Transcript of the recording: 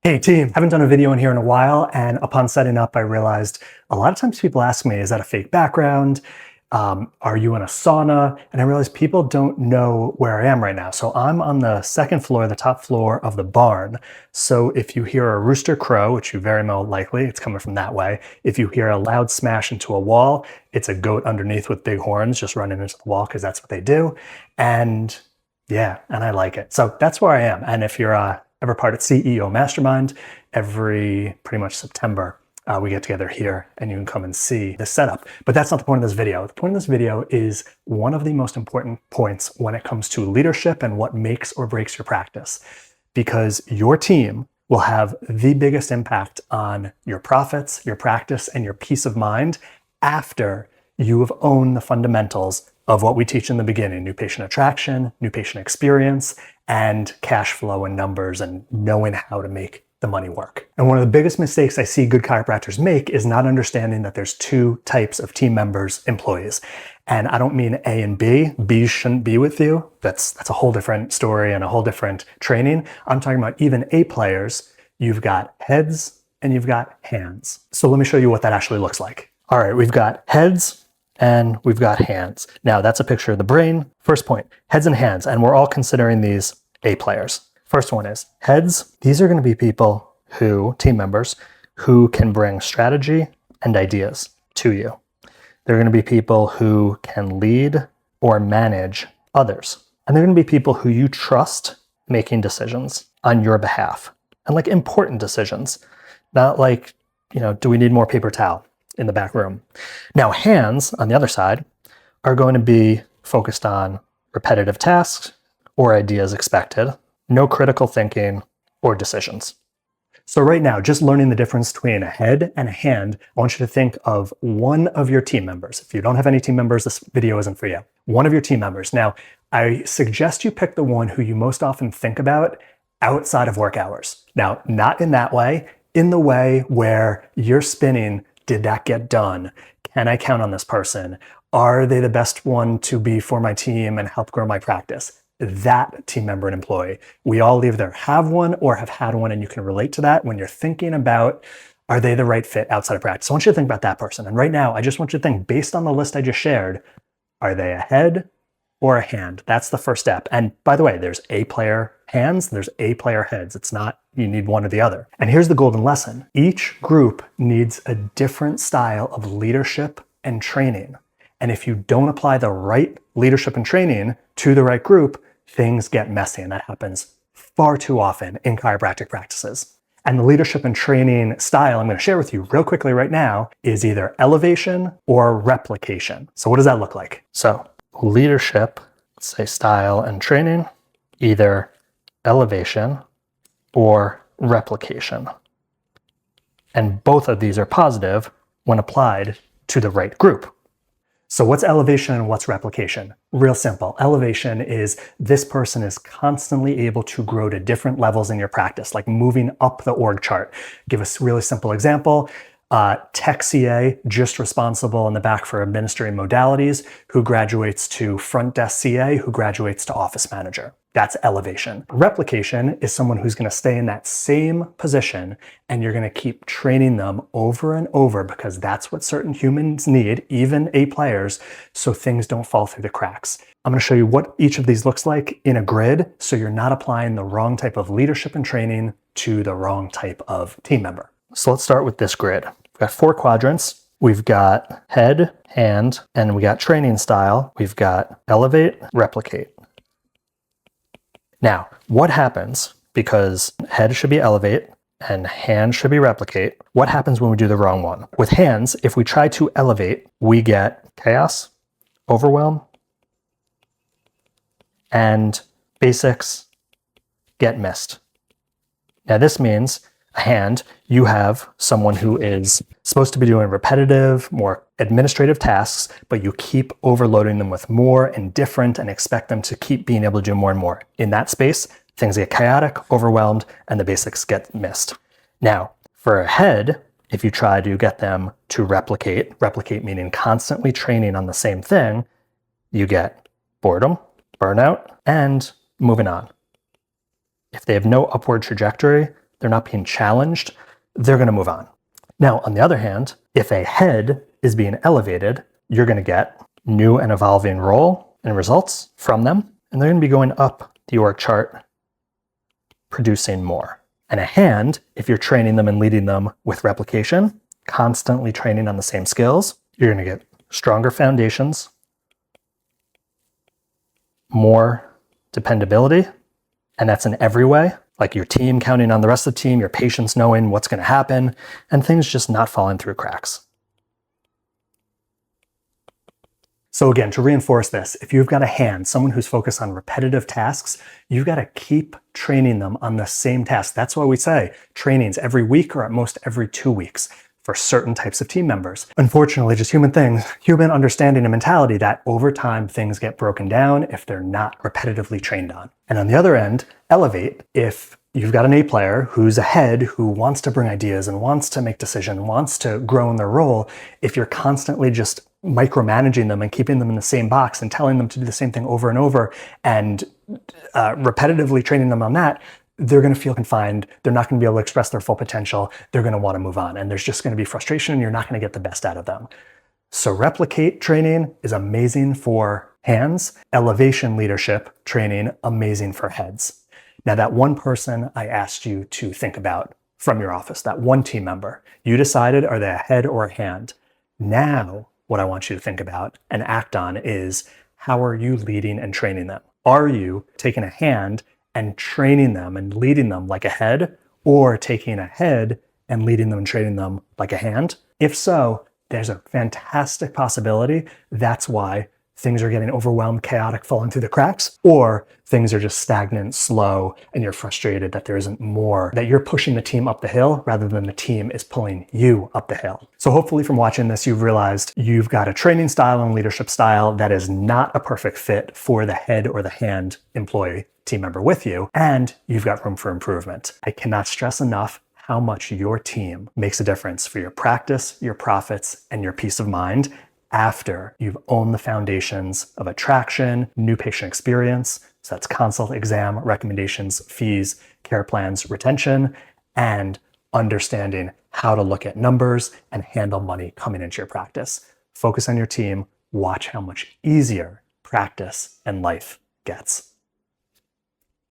Hey team, haven't done a video in here in a while, and upon setting up, I realized a lot of times people ask me, is that a fake background? Are you in a sauna? And I realized people don't know where I am right now. So I'm on the second floor, the top floor of the barn. So if you hear a rooster crow, which you very well likely, it's coming from that way. If you hear a loud smash into a wall, it's a goat underneath with big horns just running into the wall because that's what they do. And yeah, and I like it. So that's where I am. And if you're ever part of CEO Mastermind, every pretty much September, we get together here and you can come and see the setup. But that's not the point of this video. The point of this video is one of the most important points when it comes to leadership and what makes or breaks your practice. Because your team will have the biggest impact on your profits, your practice, and your peace of mind after you have owned the fundamentals of what we teach in the beginning: new patient attraction, new patient experience, and cash flow and numbers and knowing how to make the money work. And one of the biggest mistakes I see good chiropractors make is not understanding that there's two types of team members, employees. And I don't mean A and B. B shouldn't be with you. That's a whole different story and a whole different training. I'm talking about even A players. You've got heads and you've got hands. So let me show you what that actually looks like. All right, we've got heads and we've got hands. Now that's a picture of the brain. First point, heads and hands, and we're all considering these A players. First one is heads. These are going to be people who, team members, who can bring strategy and ideas to you. They're going to be people who can lead or manage others. And they're going to be people who you trust making decisions on your behalf. And like important decisions, not like, do we need more paper towel in the back room? Now, hands, on the other side, are going to be focused on repetitive tasks or ideas expected, no critical thinking or decisions. So right now, just learning the difference between a head and a hand, I want you to think of one of your team members. If you don't have any team members, this video isn't for you. One of your team members. Now, I suggest you pick the one who you most often think about outside of work hours. Now, not in that way, in the way where you're spinning, did that get done? Can I count on this person? Are they the best one to be for my team and help grow my practice? That team member and employee. We all either have one or have had one, and you can relate to that when you're thinking about, are they the right fit outside of practice? I want you to think about that person. And right now, I just want you to think, based on the list I just shared, are they a head or a hand? That's the first step. And by the way, there's A player hands, there's A player heads. It's not, you need one or the other. And here's the golden lesson. Each group needs a different style of leadership and training. And if you don't apply the right leadership and training to the right group, things get messy. And that happens far too often in chiropractic practices. And the leadership and training style I'm going to share with you real quickly right now is either elevation or replication. So what does that look like? So leadership, let's say style and training, either elevation or replication. And both of these are positive when applied to the right group. So what's elevation and what's replication? Real simple. Elevation is this person is constantly able to grow to different levels in your practice, like moving up the org chart. Give us a really simple example. Tech CA, just responsible in the back for administering modalities, who graduates to front desk CA, who graduates to office manager. That's elevation. Replication is someone who's going to stay in that same position, and you're going to keep training them over and over because that's what certain humans need, even A players, so things don't fall through the cracks. I'm going to show you what each of these looks like in a grid, so you're not applying the wrong type of leadership and training to the wrong type of team member. So let's start with this grid. We've got 4 quadrants. We've got head, hand, and we got training style. We've got elevate, replicate. Now, what happens, because head should be elevate and hand should be replicate, what happens when we do the wrong one? With hands, if we try to elevate, we get chaos, overwhelm, and basics get missed. Now this means a hand, you have someone who is supposed to be doing repetitive, more administrative tasks, but you keep overloading them with more and different and expect them to keep being able to do more and more. In that space, things get chaotic, overwhelmed, and the basics get missed. Now, for a head, if you try to get them to replicate meaning constantly training on the same thing, you get boredom, burnout, and moving on. If they have no upward trajectory, they're not being challenged, they're going to move on. Now, on the other hand, if a head is being elevated, you're going to get new and evolving role and results from them, and they're going to be going up the org chart, producing more. And a hand, if you're training them and leading them with replication, constantly training on the same skills, you're going to get stronger foundations, more dependability, and that's in every way, like your team counting on the rest of the team, your patients knowing what's going to happen, and things just not falling through cracks. So again, to reinforce this, if you've got a hand, someone who's focused on repetitive tasks, you've got to keep training them on the same task. That's why we say trainings every week or at most every 2 weeks for certain types of team members. Unfortunately, just human understanding and mentality that over time things get broken down if they're not repetitively trained on. And on the other end, elevate, if you've got an A player who's ahead, who wants to bring ideas and wants to make decisions, wants to grow in their role, if you're constantly just micromanaging them and keeping them in the same box and telling them to do the same thing over and over and repetitively training them on that, they're going to feel confined. They're not going to be able to express their full potential. They're going to want to move on. And there's just going to be frustration and you're not going to get the best out of them. So replicate training is amazing for hands. Elevation leadership training, amazing for heads. Now that one person I asked you to think about from your office, that one team member, you decided, are they a head or a hand? Now, what I want you to think about and act on is, how are you leading and training them? Are you taking a hand and training them and leading them like a head, or taking a head and leading them and training them like a hand? If so, there's a fantastic possibility that's why things are getting overwhelmed, chaotic, falling through the cracks, or things are just stagnant, slow, and you're frustrated that there isn't more, that you're pushing the team up the hill rather than the team is pulling you up the hill. So hopefully from watching this, you've realized you've got a training style and leadership style that is not a perfect fit for the head or the hand employee team member with you, and you've got room for improvement. I cannot stress enough how much your team makes a difference for your practice, your profits, and your peace of mind after you've owned the foundations of attraction, new patient experience, so that's consult, exam, recommendations, fees, care plans, retention, and understanding how to look at numbers and handle money coming into your practice. Focus on your team, watch how much easier practice and life gets.